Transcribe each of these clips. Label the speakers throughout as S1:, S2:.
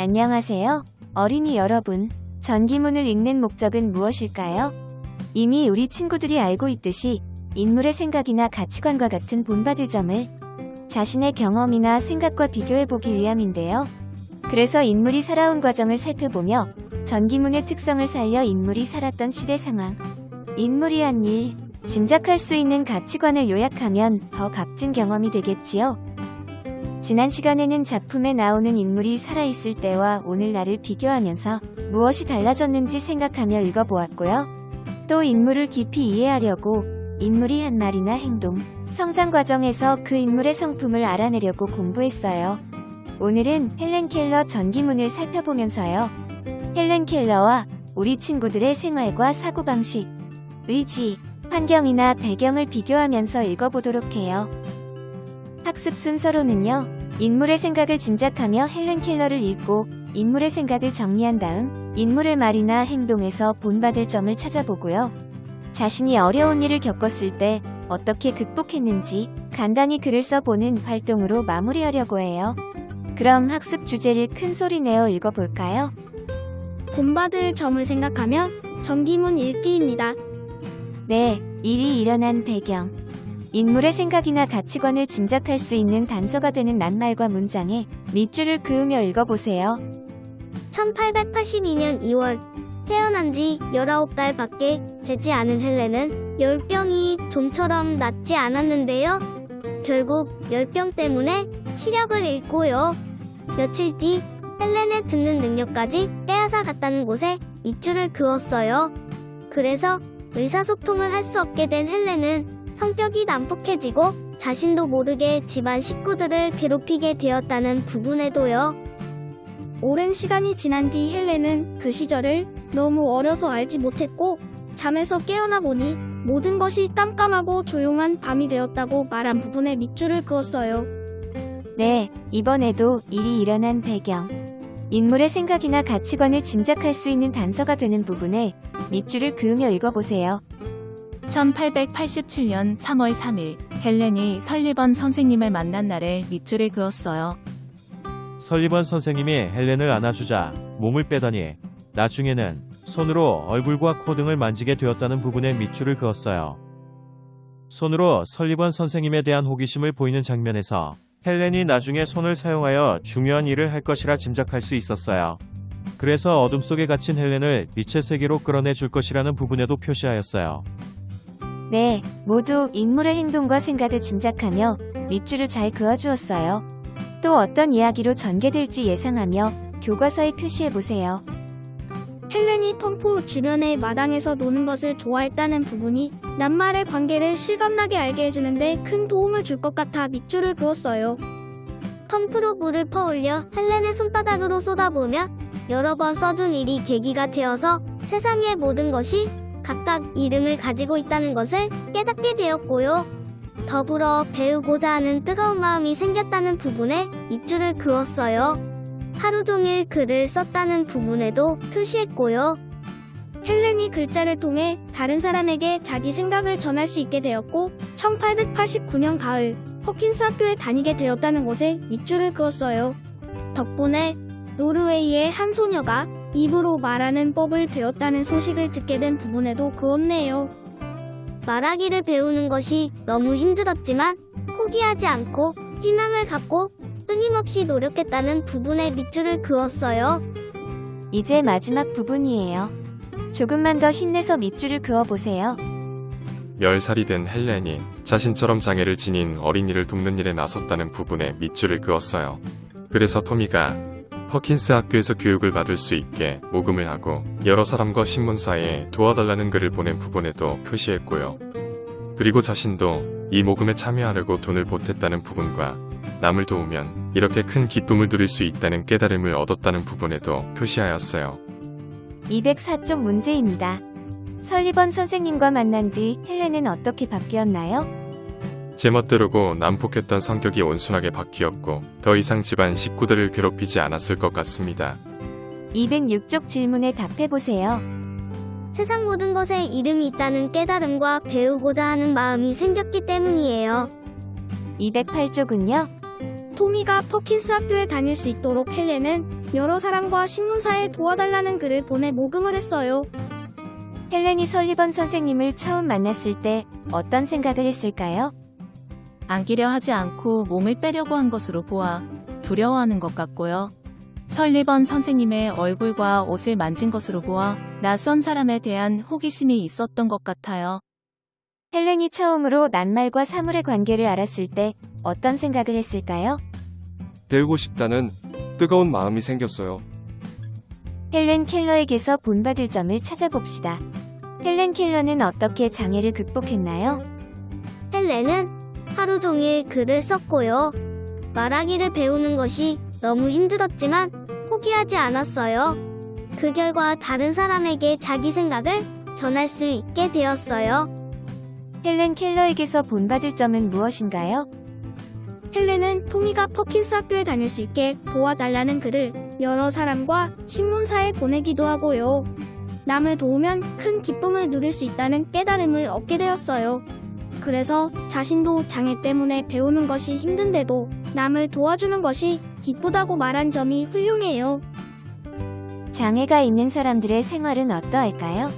S1: 안녕하세요, 어린이 여러분. 전기문을 읽는 목적은 무엇일까요? 이미 우리 친구들이 알고 있듯이 인물의 생각이나 가치관과 같은 본받을 점을 자신의 경험이나 생각과 비교해보기 위함인데요. 그래서 인물이 살아온 과정을 살펴보며 전기문의 특성을 살려 인물이 살았던 시대 상황, 인물이 한 일, 짐작할 수 있는 가치관을 요약하면 더 값진 경험이 되겠지요. 지난 시간에는 작품에 나오는 인물이 살아있을 때와 오늘날을 비교하면서 무엇이 달라졌는지 생각하며 읽어보았고요. 또 인물을 깊이 이해하려고 인물이 한 말이나 행동, 성장 과정에서 그 인물의 성품을 알아내려고 공부했어요. 오늘은 헬렌 켈러 전기문을 살펴보면서요. 헬렌 켈러와 우리 친구들의 생활과 사고방식, 의지, 환경이나 배경을 비교하면서 읽어보도록 해요. 학습 순서로는요. 인물의 생각을 짐작하며 헬렌 켈러를 읽고 인물의 생각을 정리한 다음 인물의 말이나 행동에서 본받을 점을 찾아보고요. 자신이 어려운 일을 겪었을 때 어떻게 극복했는지 간단히 글을 써보는 활동으로 마무리하려고 해요. 그럼 학습 주제를 큰 소리 내어 읽어볼까요?
S2: 본받을 점을 생각하며 전기문 읽기입니다.
S1: 네, 일이 일어난 배경. 인물의 생각이나 가치관을 짐작할 수 있는 단서가 되는 낱말과 문장에 밑줄을 그으며 읽어보세요.
S2: 1882년 2월 태어난 지 19달 밖에 되지 않은 헬렌은 열병이 좀처럼 낫지 않았는데요. 결국 열병 때문에 시력을 잃고요. 며칠 뒤 헬렌의 듣는 능력까지 빼앗아 갔다는 곳에 밑줄을 그었어요. 그래서 의사소통을 할 수 없게 된 헬렌은 성격이 난폭해지고 자신도 모르게 집안 식구들을 괴롭히게 되었다는 부분에도요. 오랜 시간이 지난 뒤 헬렌은 그 시절을 너무 어려서 알지 못했고 잠에서 깨어나 보니 모든 것이 깜깜하고 조용한 밤이 되었다고 말한 부분에 밑줄을 그었어요.
S1: 네, 이번에도 일이 일어난 배경. 인물의 생각이나 가치관을 짐작할 수 있는 단서가 되는 부분에 밑줄을 그으며 읽어보세요.
S3: 1887년 3월 3일 헬렌이 설리번 선생님을 만난 날에 밑줄을 그었어요.
S4: 설리번 선생님이 헬렌을 안아주자 몸을 빼더니 나중에는 손으로 얼굴과 코 등을 만지게 되었다는 부분에 밑줄을 그었어요. 손으로 설리번 선생님에 대한 호기심을 보이는 장면에서 헬렌이 나중에 손을 사용하여 중요한 일을 할 것이라 짐작할 수 있었어요. 그래서 어둠 속에 갇힌 헬렌을 빛의 세계로 끌어내 줄 것이라는 부분에도 표시하였어요.
S1: 네, 모두 인물의 행동과 생각을 짐작하며 밑줄을 잘 그어주었어요. 또 어떤 이야기로 전개될지 예상하며 교과서에 표시해보세요.
S2: 헬렌이 펌프 주변의 마당에서 노는 것을 좋아했다는 부분이 낱말의 관계를 실감나게 알게 해주는데 큰 도움을 줄 것 같아 밑줄을 그었어요. 펌프로 물을 퍼올려 헬렌의 손바닥으로 쏟아보며 여러 번 써준 일이 계기가 되어서 세상의 모든 것이 각각 이름을 가지고 있다는 것을 깨닫게 되었고요. 더불어 배우고자 하는 뜨거운 마음이 생겼다는 부분에 밑줄을 그었어요. 하루 종일 글을 썼다는 부분에도 표시했고요. 헬렌이 글자를 통해 다른 사람에게 자기 생각을 전할 수 있게 되었고 1889년 가을 호킨스 학교에 다니게 되었다는 것에 밑줄을 그었어요. 덕분에 노르웨이의 한 소녀가 입으로 말하는 법을 배웠다는 소식을 듣게 된 부분에도 그었네요. 말하기를 배우는 것이 너무 힘들었지만 포기하지 않고 희망을 갖고 끊임없이 노력했다는 부분에 밑줄을 그었어요.
S1: 이제 마지막 부분이에요. 조금만 더 힘내서 밑줄을 그어보세요.
S5: 10살이 된 헬렌이 자신처럼 장애를 지닌 어린이를 돕는 일에 나섰다는 부분에 밑줄을 그었어요. 그래서 토미가 허킨스 학교에서 교육을 받을 수 있게 모금을 하고 여러 사람과 신문사에 도와달라는 글을 보낸 부분에도 표시했고요. 그리고 자신도 이 모금에 참여하려고 돈을 보탰다는 부분과 남을 도우면 이렇게 큰 기쁨을 누릴 수 있다는 깨달음을 얻었다는 부분에도 표시하였어요.
S1: 204쪽 문제입니다. 설리번 선생님과 만난 뒤 헬렌은 어떻게 바뀌었나요?
S5: 제멋대로고 난폭했던 성격이 온순하게 바뀌었고 더 이상 집안 식구들을 괴롭히지 않았을 것 같습니다.
S1: 206쪽 질문에 답해보세요.
S2: 세상 모든 것에 이름이 있다는 깨달음과 배우고자 하는 마음이 생겼기 때문이에요.
S1: 208쪽은요?
S2: 토미가 퍼킨스 학교에 다닐 수 있도록 헬렌은 여러 사람과 신문사에 도와달라는 글을 보내 모금을 했어요.
S1: 헬렌이 설리번 선생님을 처음 만났을 때 어떤 생각을 했을까요?
S3: 안기려 하지 않고 몸을 빼려고 한 것으로 보아 두려워하는 것 같고요. 설리번 선생님의 얼굴과 옷을 만진 것으로 보아 낯선 사람에 대한 호기심이 있었던 것 같아요.
S1: 헬렌이 처음으로 낱말과 사물의 관계를 알았을 때 어떤 생각을 했을까요?
S6: 배우고 싶다는 뜨거운 마음이 생겼어요.
S1: 헬렌 켈러에게서 본받을 점을 찾아봅시다. 헬렌 켈러는 어떻게 장애를 극복했나요?
S2: 헬렌은 하루 종일 글을 썼고요. 말하기를 배우는 것이 너무 힘들었지만 포기하지 않았어요. 그 결과 다른 사람에게 자기 생각을 전할 수 있게 되었어요.
S1: 헬렌 켈러에게서 본받을 점은 무엇인가요?
S2: 헬렌은 토미가 퍼킨스 학교에 다닐 수 있게 도와달라는 글을 여러 사람과 신문사에 보내기도 하고요. 남을 도우면 큰 기쁨을 누릴 수 있다는 깨달음을 얻게 되었어요. 그래서 자신도 장애 때문에 배우는 것이 힘든데도 남을 도와주는 것이 기쁘다고 말한 점이 훌륭해요.
S1: 장애가 있는 사람들의 생활은 어떠할까요?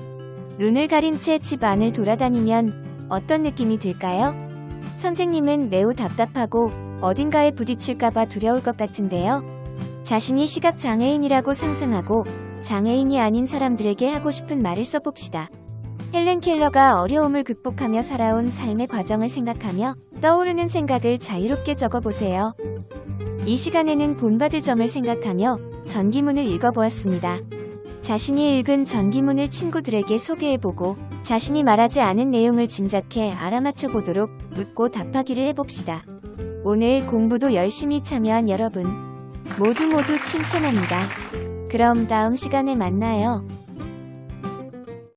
S1: 눈을 가린 채 집 안을 돌아다니면 어떤 느낌이 들까요? 선생님은 매우 답답하고 어딘가에 부딪힐까봐 두려울 것 같은데요. 자신이 시각장애인이라고 상상하고 장애인이 아닌 사람들에게 하고 싶은 말을 써봅시다. 헬렌 켈러가 어려움을 극복하며 살아온 삶의 과정을 생각하며 떠오르는 생각을 자유롭게 적어보세요. 이 시간에는 본받을 점을 생각하며 전기문을 읽어보았습니다. 자신이 읽은 전기문을 친구들에게 소개해보고 자신이 말하지 않은 내용을 짐작해 알아맞혀보도록 묻고 답하기를 해봅시다. 오늘 공부도 열심히 참여한 여러분 모두 칭찬합니다. 그럼 다음 시간에 만나요.